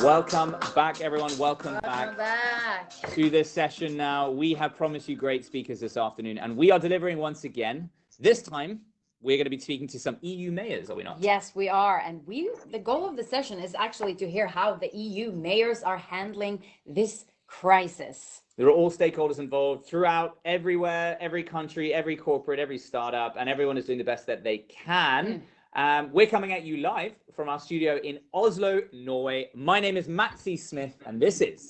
Welcome back, everyone. Welcome back to this session now. We have promised you great speakers this afternoon, and we are delivering once again. This time, we're going to be speaking to some EU mayors, are we not? Yes, we are. And the goal of the session is actually to hear how the EU mayors are handling this crisis. There are all stakeholders involved throughout, everywhere, every country, every corporate, every startup, and everyone is doing the best that they can. We're coming at you live from our studio in Oslo, Norway. My name is Maxi Smith, and this is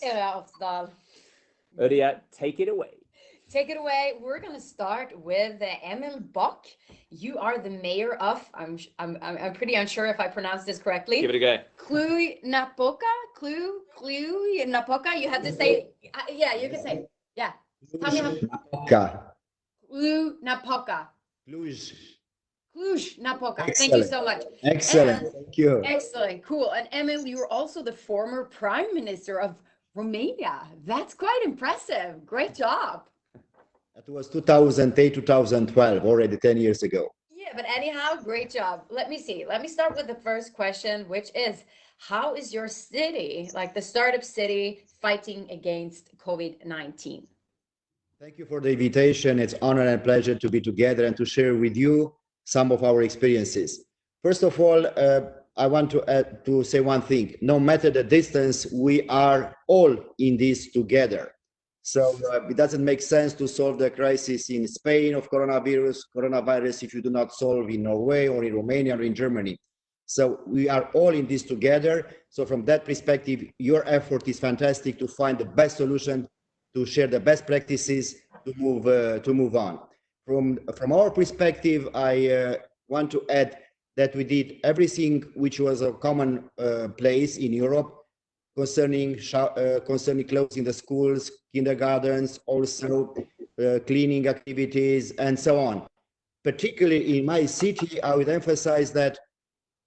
Ørja, take it away. Take it away. We're going to start with Emil Bock. You are the mayor of, I'm pretty unsure if I pronounced this correctly. Give it a go. Cluj-Napoca? Cluj-Napoca? You have to say, yeah, you can say, yeah. Cluj-Napoca. Cluj-Napoca. Cluj-Napoca. Thank you so much. Excellent. Thank you. Excellent. Cool. And Emil, you're also the former Prime Minister of Romania. That's quite impressive. Great job. That was 2008, 2012, already 10 years ago. Yeah, but anyhow, great job. Let me see. Let me start with the first question, which is, how is your city, like the startup city, fighting against COVID-19? Thank you for the invitation. It's an honor and pleasure to be together and to share with you some of our experiences. First of all, I want to say one thing. No matter the distance, we are all in this together. So it doesn't make sense to solve the crisis in Spain of coronavirus if you do not solve in Norway or in Romania or in Germany. So we are all in this together. So from that perspective, your effort is fantastic to find the best solution, to share the best practices, to move on. From our perspective, I want to add that we did everything which was a common place in Europe concerning closing the schools, kindergartens, also cleaning activities, and so on. Particularly in my city, I would emphasize that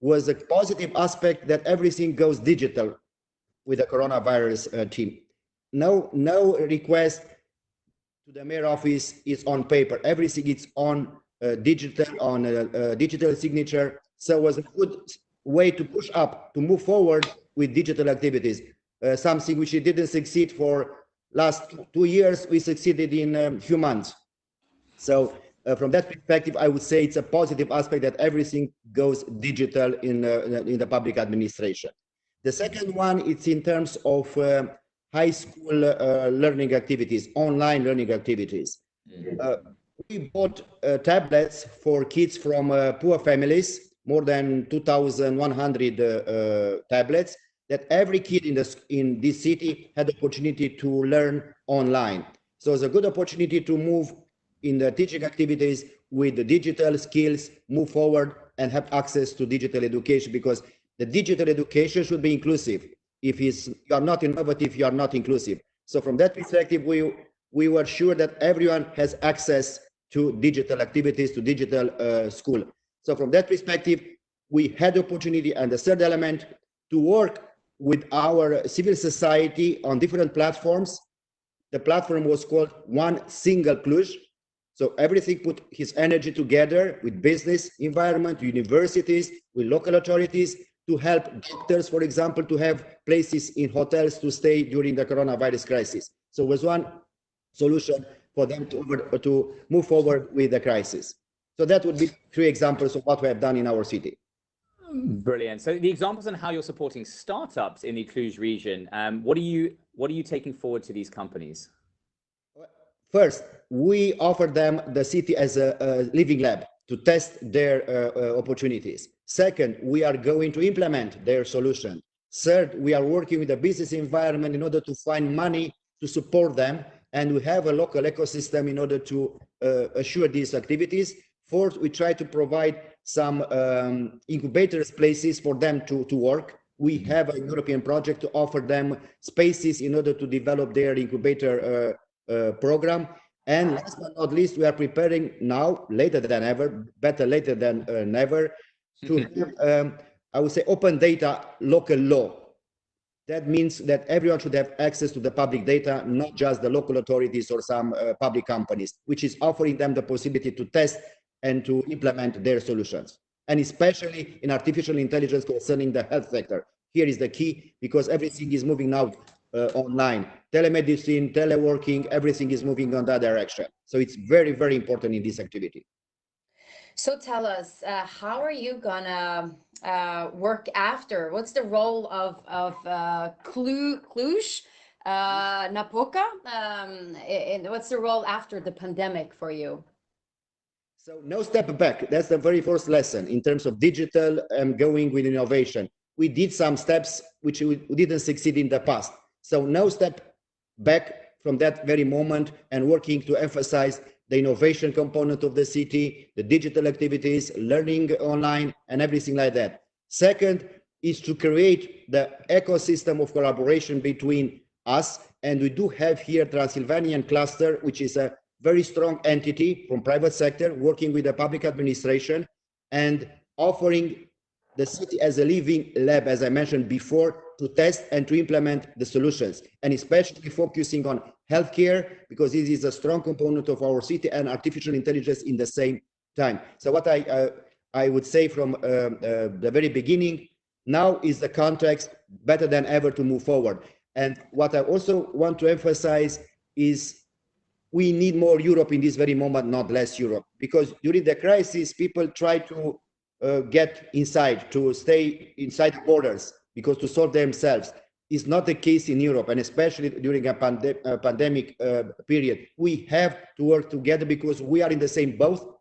was a positive aspect that everything goes digital with the coronavirus team. No request to the mayor office is on paper. Everything is on digital signature. So it was a good way to push up, to move forward with digital activities. Something which we didn't succeed for last 2 years, we succeeded in a few months. So from that perspective, I would say it's a positive aspect that everything goes digital in the public administration. The second one, it's in terms of high school learning activities, online learning activities. We bought tablets for kids from poor families, more than 2,100 tablets, that every kid in this city had the opportunity to learn online. So it's a good opportunity to move in the teaching activities with the digital skills, move forward and have access to digital education, because the digital education should be inclusive. If you are not innovative, you are not inclusive. So from that perspective, we were sure that everyone has access to digital activities, to digital school. So from that perspective, we had the opportunity, and the third element, to work with our civil society on different platforms. The platform was called One Single Cluj. So everything put his energy together with business environment, universities, with local authorities, to help doctors, for example, to have places in hotels to stay during the coronavirus crisis. So it was one solution for them to move forward with the crisis. So that would be 3 examples of what we have done in our city. Brilliant. So the examples on how you're supporting startups in the Cluj region, what are you taking forward to these companies? First, we offer them the city as a living lab to test their opportunities. Second, we are going to implement their solution. Third, we are working with the business environment in order to find money to support them, and we have a local ecosystem in order to assure these activities. Fourth, we try to provide some incubators places for them to work. We have a European project to offer them spaces in order to develop their incubator program. And last but not least, we are preparing now, later than ever, better later than never, to have, I would say, open data local law. That means that everyone should have access to the public data, not just the local authorities or some public companies, which is offering them the possibility to test and to implement their solutions. And especially in artificial intelligence concerning the health sector, here is the key, because everything is moving now online. Telemedicine, teleworking, everything is moving on that direction. So it's very, very important in this activity. So tell us, how are you gonna work after? What's the role of Cluj-Napoca? What's the role after the pandemic for you? So no step back. That's the very first lesson in terms of digital and going with innovation. We did some steps which we didn't succeed in the past. So no step back from that very moment, and working to emphasize the innovation component of the city, the digital activities, learning online, and everything like that. Second is to create the ecosystem of collaboration between us, and we do have here Transylvanian cluster, which is a very strong entity from private sector working with the public administration and offering the city as a living lab, as I mentioned before, to test and to implement the solutions, and especially focusing on healthcare, because this is a strong component of our city, and artificial intelligence in the same time. So what I would say from the very beginning, now is the context better than ever to move forward. And what I also want to emphasize is we need more Europe in this very moment, not less Europe, because during the crisis, people try to get inside, to stay inside the borders, because to solve themselves is not the case in Europe, and especially during a pandemic period. We have to work together because we are in the same boat.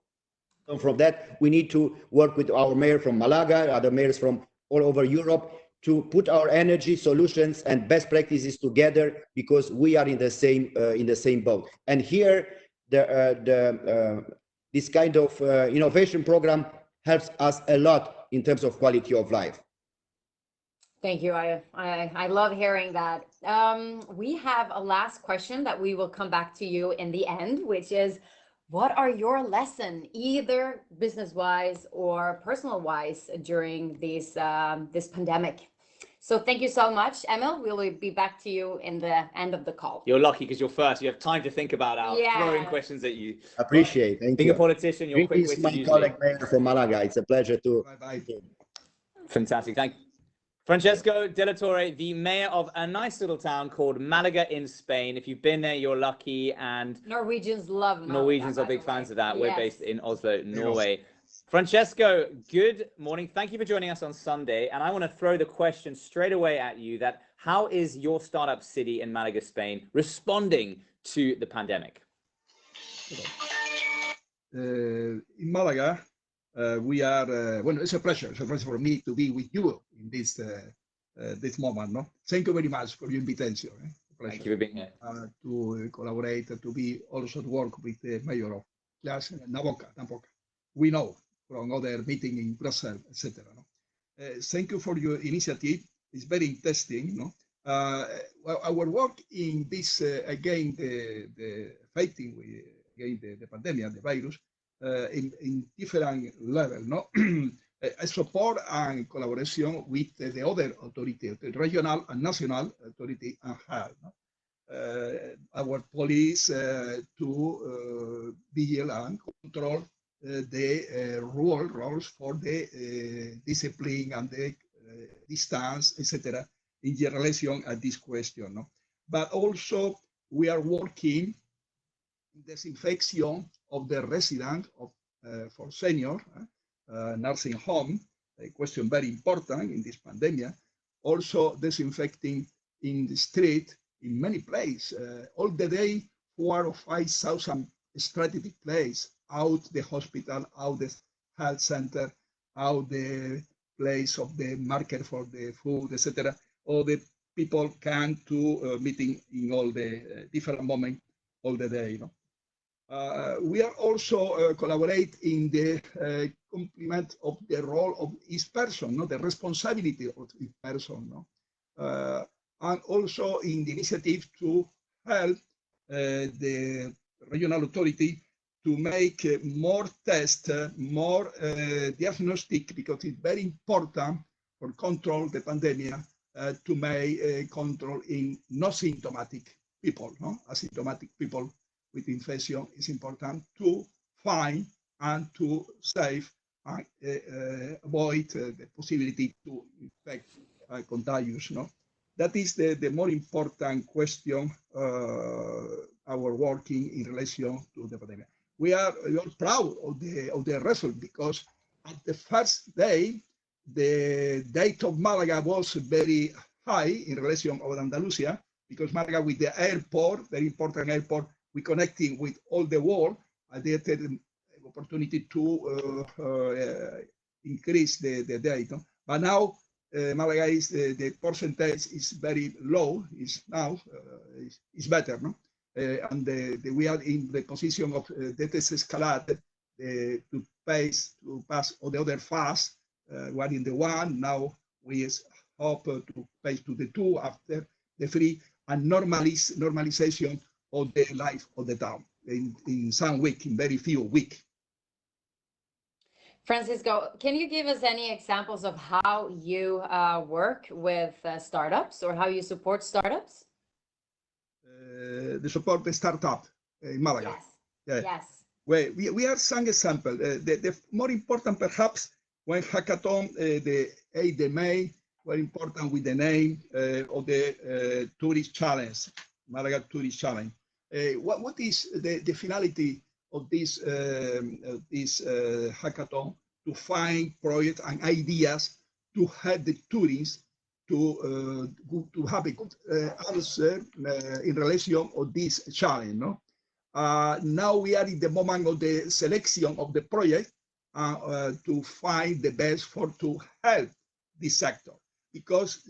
And from that, we need to work with our mayor from Malaga, other mayors from all over Europe, to put our energy, solutions, and best practices together, because we are in the same boat. And here, this kind of innovation program helps us a lot in terms of quality of life. Thank you. I love hearing that. We have a last question that we will come back to you in the end, which is, what are your lessons, either business-wise or personal-wise, during this pandemic? So thank you so much, Emil. We'll be back to you in the end of the call. You're lucky because you're first. You have time to think about our throwing questions at you. Appreciate. Thank Being you. a politician, you're quick with my colleague mayor from Malaga. It's a pleasure to. Bye-bye. Fantastic. Thank you. Francesco de la Torre, the mayor of a nice little town called Malaga in Spain. If you've been there, you're lucky. And Norwegians love Malaga. Norwegians are big fans of that. Yes. We're based in Oslo, Norway. Francesco, good morning. Thank you for joining us on Sunday. And I want to throw the question straight away at you, that how is your startup city in Malaga, Spain, responding to the pandemic? In Malaga, we are, well, it's a pleasure for me to be with you in this moment. No? Thank you very much for your invitation. Thank you for being here. To collaborate, to be also to work with the mayor of Cluj-Napoca. We know from other meeting in Brussels, etc. No? Thank you for your initiative. It's very interesting. No? Well, our work in this, again, the fighting against the pandemic, the virus, in different levels, no? Support and collaboration with the other authorities, the regional and national authority and health. No? Our police to vigil and control the rules for the discipline and the distance, etc., in relation at this question. No? But also we are working disinfection of the resident of for senior nursing home, a question very important in this pandemic. Also disinfecting in the street in many places all the day, 4,000 or 5,000 strategic places, out the hospital, out the health center, out the place of the market for the food, etc. All the people can to meeting in all the different moments all the day. You know? We are also collaborate in the complement of the role of each person, no? The responsibility of each person, no? And also in the initiative to help the regional authority to make more tests, more diagnostic, because it's very important for control the pandemic, to make control in non symptomatic people, no? Asymptomatic people with infection is important to find and to save and avoid the possibility to infect contagious. No, that is the more important question. Our working in relation to the pandemic. We are proud of the result because at the first day, the date of Malaga was very high in relation of Andalusia because Malaga with the airport, very important airport, we connecting with all the world. They had the opportunity to increase the date. No? But now Malaga is the percentage is very low. Is now is better, no? And we are in the position of desescalate to pass all the other fast. One in the one. Now we hope to pass to the two after the three and normalization of the life of the town in some week, in very few weeks. Francisco, can you give us any examples of how you work with startups or how you support startups? The support the startup in Malaga. Yes. Yeah. Yes. Well, we have some example. The more important perhaps when hackathon, the May, were important with the name of the tourist challenge, Malaga Tourist Challenge. What is the finality of this hackathon? To find projects and ideas to help the tourists to have a good answer in relation of this challenge. No? Now we are in the moment of the selection of the project to find the best to help this sector because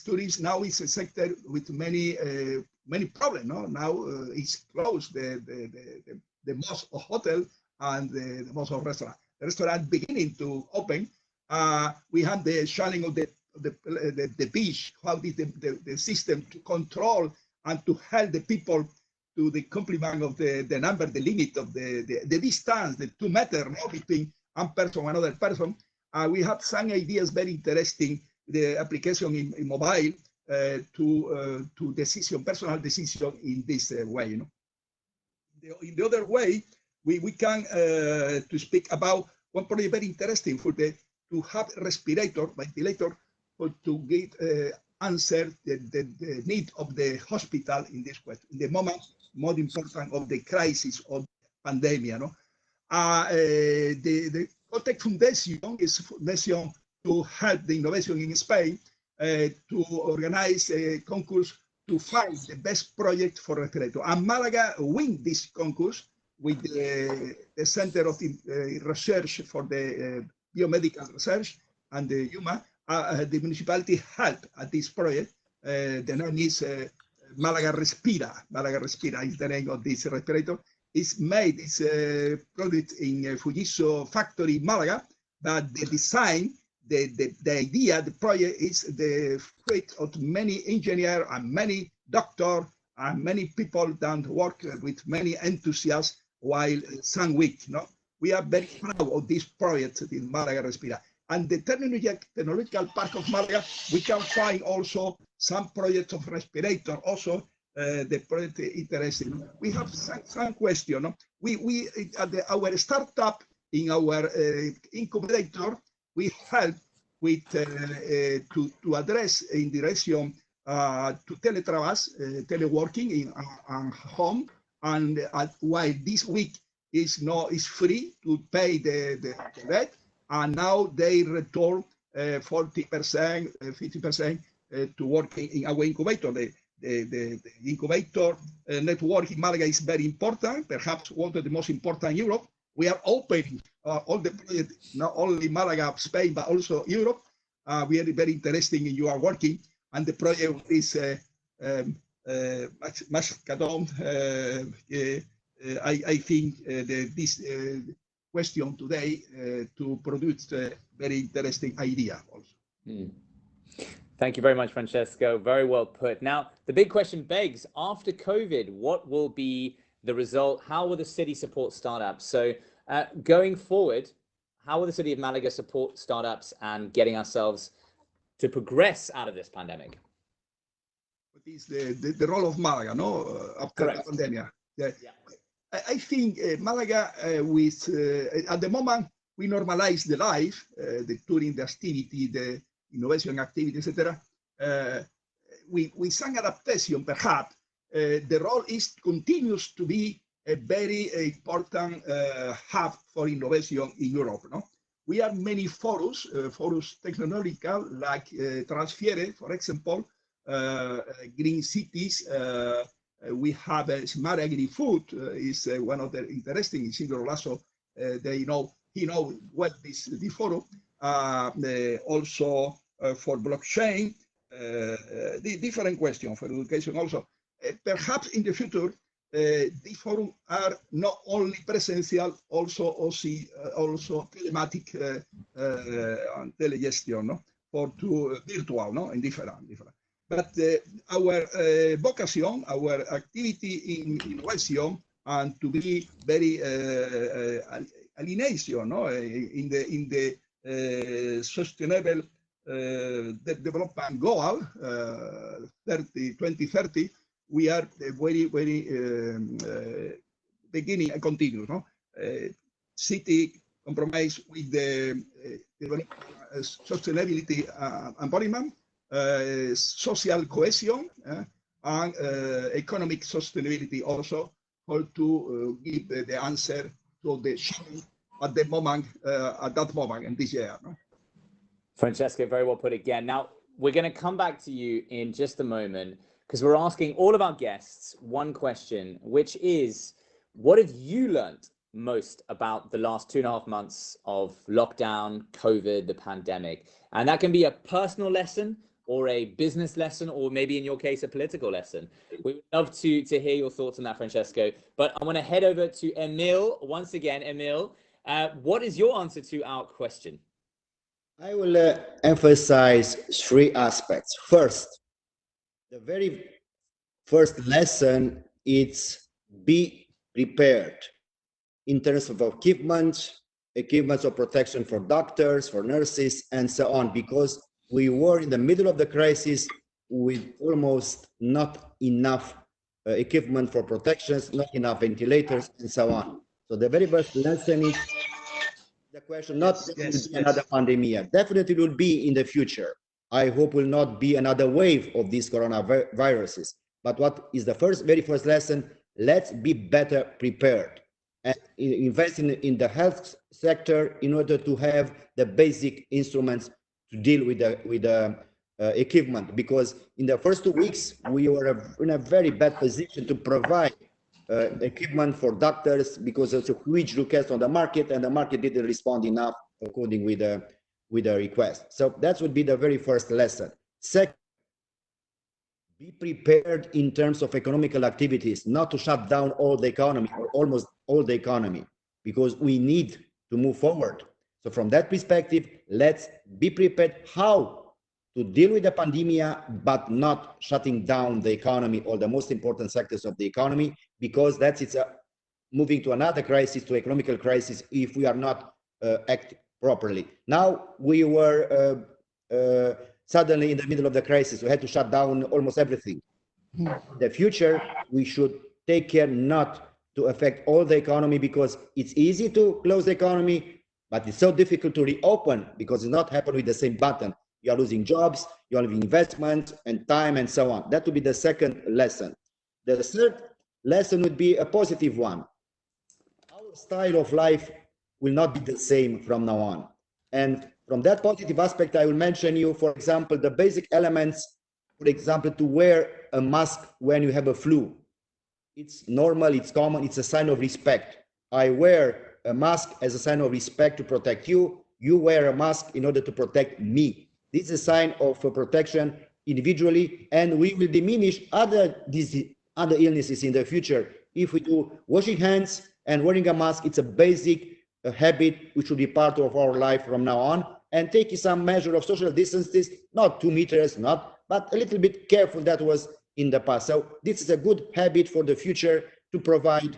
tourism now is a sector with many problems. No? Now it's closed the most of hotel and the most of restaurant. The restaurant beginning to open. We have the challenge of the beach. How is the system to control and to help the people to the complement of the number, the limit of the distance, the 2 meters between one person and another person. We have some ideas very interesting. The application in mobile to decision, personal decision in this way. You know? In the other way, we can to speak about one project very interesting for to have respirator, ventilator, to get answer the need of the hospital in this question. In the moment more important of the crisis of pandemic. No? The Cotec Foundation is a foundation to help the innovation in Spain to organize a concourse to find the best project for respirator. And Malaga win this concourse with the Center of Research for the Biomedical Research and the UMA. The municipality helped at this project. The name is Málaga Respira. Málaga Respira is the name of this respirator. It's made, it's a product in Fujitsu factory in Malaga, but the design, the idea, the project is the fruit of many engineers and many doctors and many people that work with many enthusiasts while some week. No? We are very proud of this project in Málaga Respira. And the technological park of Málaga, we can find also some projects of respirator, also the project interesting. We have some question. No? We at our startup in our incubator, we help with to address in direction to teleworking in home, and while this week is free to pay the rent, and now they return 40%, 50% to working in our incubator. The incubator network in Malaga is very important, perhaps one of the most important in Europe. We are opening all the projects, not only Malaga, Spain, but also Europe. We are very interested in your working, and the project is much I think this question today to produce a very interesting idea also. Thank you very much, Francesco. Very well put. Now, the big question begs, after COVID, what will be the result? How will the city support startups? So going forward, how will the city of Malaga support startups and getting ourselves to progress out of this pandemic? What is the role of Malaga, no? After the pandemic? Yeah. I think Malaga, with at the moment, we normalize the life, the touring, the activity, the innovation activity, etc. With some adaptation, perhaps, the role continues to be a very important hub for innovation in Europe. No? We have many forums, technological, like Transfiere, for example, Green Cities. We have Smart Agri-Food is one of the interesting. Isidro Lasso, he knows what this the forum. Also for blockchain, the different question for education also. Perhaps in the future, the forum are not only presential, also telematic and telegestion, no? For to virtual, no? And different. But our vocation, our activity in innovation, and to be very alienation, no? In the sustainable development goal 2030, we are very beginning and continue. No? City compromise with the sustainability embodiment, social cohesion, and economic sustainability also, how to give the answer to the challenge at the moment, at that moment in this year. No? Francesco, very well put again. Now, we're going to come back to you in just a moment, because we're asking all of our guests one question, which is, what have you learned most about the last 2.5 months of lockdown, COVID, the pandemic? And that can be a personal lesson or a business lesson, or maybe in your case, a political lesson. We would love to hear your thoughts on that, Francesco. But I want to head over to Emil once again. Emil, what is your answer to our question? I will emphasize 3 aspects. First, the very first lesson is be prepared in terms of equipment of protection for doctors, for nurses, and so on, because we were in the middle of the crisis with almost not enough equipment for protections, not enough ventilators, and so on. So the very first lesson is the question, not another pandemic. Definitely will be in the future. I hope will not be another wave of these coronaviruses. But what is the very first lesson? Let's be better prepared and invest in the health sector in order to have the basic instruments to deal with the equipment. Because in the first 2 weeks, we were in a very bad position to provide equipment for doctors, because there's a huge request on the market, and the market didn't respond enough according with the request. So that would be the very first lesson. Second, be prepared in terms of economical activities, not to shut down all the economy or almost all the economy, because we need to move forward. So from that perspective, let's be prepared how to deal with the pandemic, but not shutting down the economy or the most important sectors of the economy, because it's moving to another crisis, to economical crisis, if we are not acting properly. Now we were suddenly in the middle of the crisis. We had to shut down almost everything. In the future, we should take care not to affect all the economy, because it's easy to close the economy, but it's so difficult to reopen, because it's not happening with the same button. You are losing jobs, you are losing investment and time and so on. That would be the second lesson. The third lesson would be a positive one. Our style of life will not be the same from now on. And from that positive aspect, I will mention you, for example, the basic elements, for example, to wear a mask when you have a flu. It's normal, it's common, it's a sign of respect. I wear a mask as a sign of respect to protect you. You wear a mask in order to protect me. This is a sign of protection individually, and we will diminish other illnesses in the future. If we do washing hands and wearing a mask, it's a basic habit which should be part of our life from now on, and taking some measure of social distances, not 2 meters, but a little bit careful that was in the past. So this is a good habit for the future to provide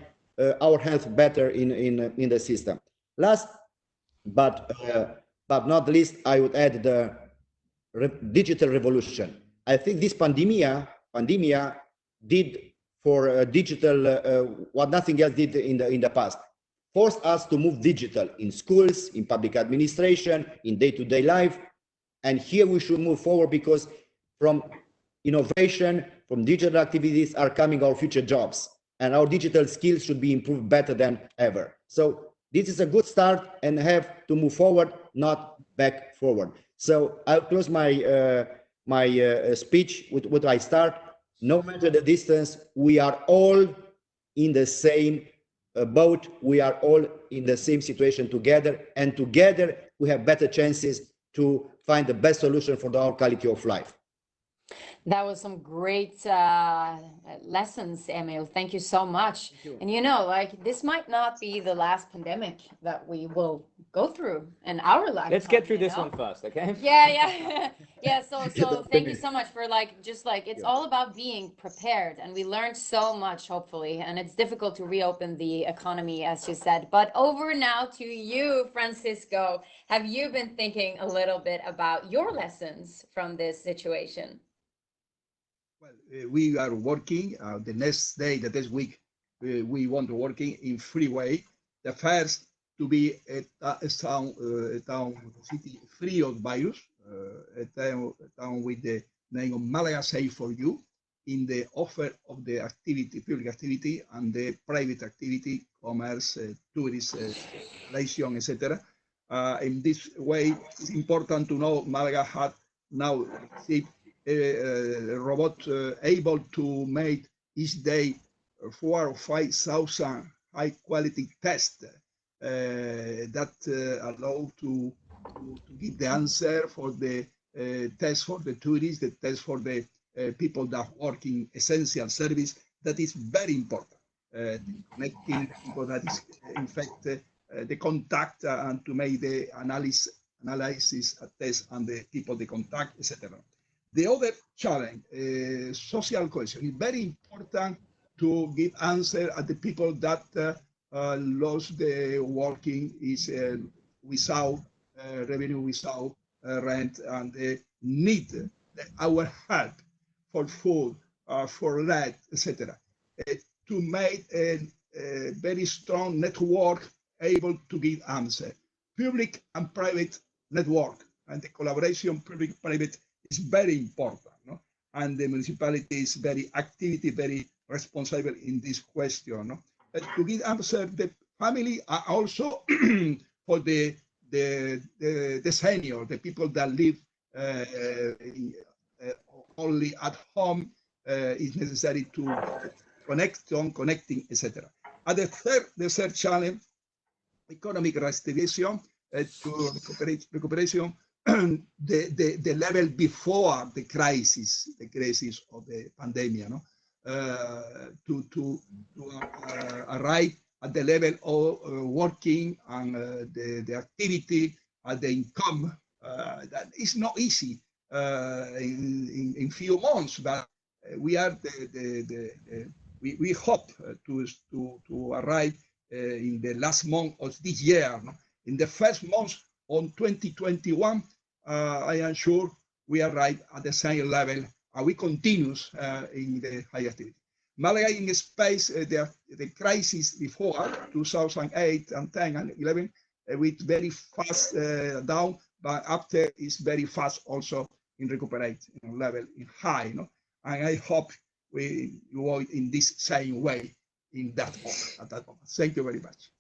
our health better in the system. Last but not least, I would add the digital revolution. I think this pandemia did for digital what nothing else did in the past. Forced us to move digital in schools, in public administration, in day-to-day life. And here we should move forward, because from innovation, from digital activities are coming our future jobs, and our digital skills should be improved better than ever. So this is a good start, and have to move forward, not back forward. So I'll close my speech with what I start. No matter the distance, we are all in the same boat. We are all in the same situation together, and together we have better chances to find the best solution for our quality of life. That was some great lessons, Emil. Thank you so much. And like, this might not be the last pandemic that we will go through in our life. Let's get through this one first, okay? Yeah. So thank you so much for it's all about being prepared, and we learned so much, hopefully. And it's difficult to reopen the economy, as you said. But over now to you, Francisco. Have you been thinking a little bit about your lessons from this situation? Well, we are working the next day, the next week, we want to working in three ways. The first, to be a town city free of virus, a town with the name of Málaga Safe for You, in the offer of the activity, public activity, and the private activity, commerce, tourism, relation, etc. In this way, it's important to know Málaga had now a robot able to make each day 4,000 or 5,000 high quality tests that allow to give the answer for the test for the tourists, the test for the people that work in essential service. That is very important. Connecting people that is infected, the contact, and to make the analysis test on the people they contact, etc. The other challenge, social cohesion, is very important to give answer at the people that lost the working is without revenue, without rent, and they need our help for food, for light, etc. To make a very strong network able to give answer. Public and private network, and the collaboration public-private is very important, no? And the municipality is very active, very responsible in this question, no? To give answer, the family are also for the senior, the people that live only at home, is necessary to connecting, etc. And the third challenge, economic restoration, to recuperation the level before the crisis of the pandemic, no? To arrive at the level of working and the activity and the income. That is not easy in few months, but we are we hope to arrive in the last month of this year, no? In the first month on 2021, I am sure we arrive at the same level, and we continue in the high activity. Malaga in space, the crisis before 2008 and 10 and 11, with very fast down, but after is very fast also in recuperate level in high, no? And I hope we go in this same way in that moment, at that moment. Thank you very much.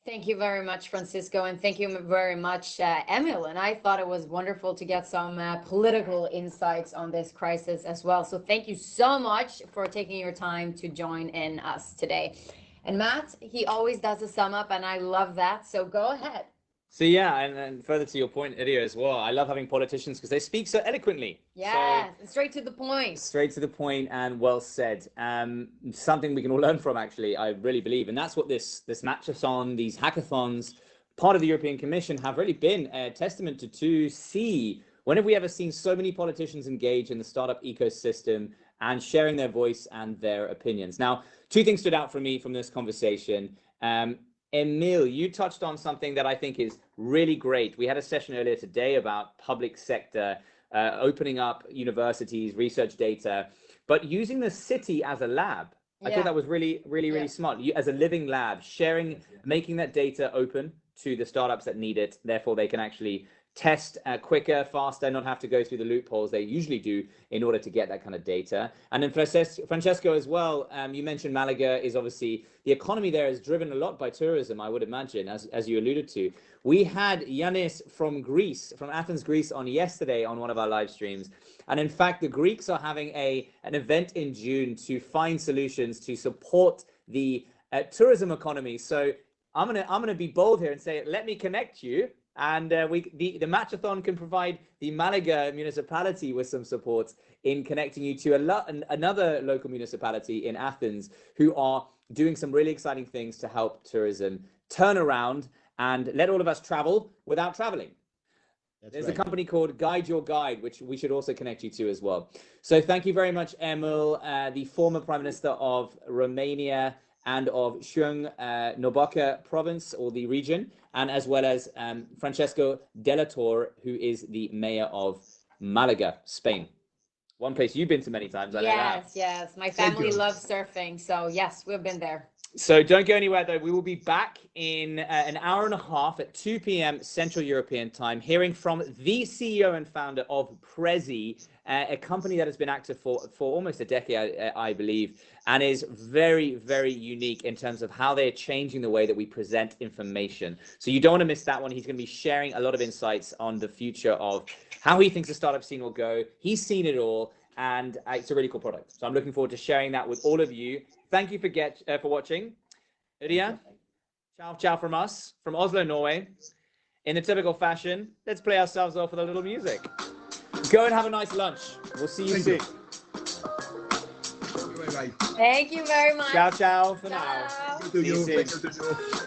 Thank you very much, Francisco, and thank you very much, Emil. And I thought it was wonderful to get some political insights on this crisis as well. So thank you so much for taking your time to join in us today. And Matt, he always does a sum up, and I love that. So go ahead. So yeah, and further to your point, Idio, as well, I love having politicians because they speak so eloquently. Yeah, so, straight to the point. Straight to the point and well said. Something we can all learn from, actually, I really believe. And that's what this matchathon, these hackathons, part of the European Commission have really been a testament to see. When have we ever seen so many politicians engage in the startup ecosystem and sharing their voice and their opinions? Now, two things stood out for me from this conversation. Emil, you touched on something that I think is really great. We had a session earlier today about public sector, opening up universities, research data, but using the city as a lab. I thought that was really smart. You, as a living lab, sharing, making that data open to the startups that need it. Therefore, they can actually test quicker, faster, not have to go through the loopholes they usually do in order to get that kind of data. And then Francesco as well, you mentioned Malaga is obviously, the economy there is driven a lot by tourism, I would imagine, as you alluded to. We had Yanis from Greece, from Athens, Greece, on yesterday on one of our live streams. And in fact, the Greeks are having an event in June to find solutions to support the tourism economy. So I'm gonna be bold here and say, let me connect you, and the matchathon can provide the Malaga municipality with some support in connecting you to another local municipality in Athens who are doing some really exciting things to help tourism turn around and let all of us travel without traveling. There's a company called Guide Your Guide, which we should also connect you to as well. So thank you very much, Emil, the former Prime Minister of Romania and of Cluj-Napoca province, or the region, and as well as Francesco Della Torre, who is the mayor of Malaga, Spain. One place you've been to many times, I know that. Yes. My family loves surfing, so yes, we've been there. So don't go anywhere, though. We will be back in an hour and a half at 2 p.m. Central European time, hearing from the CEO and founder of Prezi, a company that has been active for almost a decade, I believe, and is very, very unique in terms of how they're changing the way that we present information. So you don't want to miss that one. He's going to be sharing a lot of insights on the future of how he thinks the startup scene will go. He's seen it all, and it's a really cool product. So I'm looking forward to sharing that with all of you. Thank you for watching. Uria, ciao from us, from Oslo, Norway. In the typical fashion, let's play ourselves off with a little music. Go and have a nice lunch. We'll see you soon. Bye-bye. Thank you very much. Ciao for now. Thank you.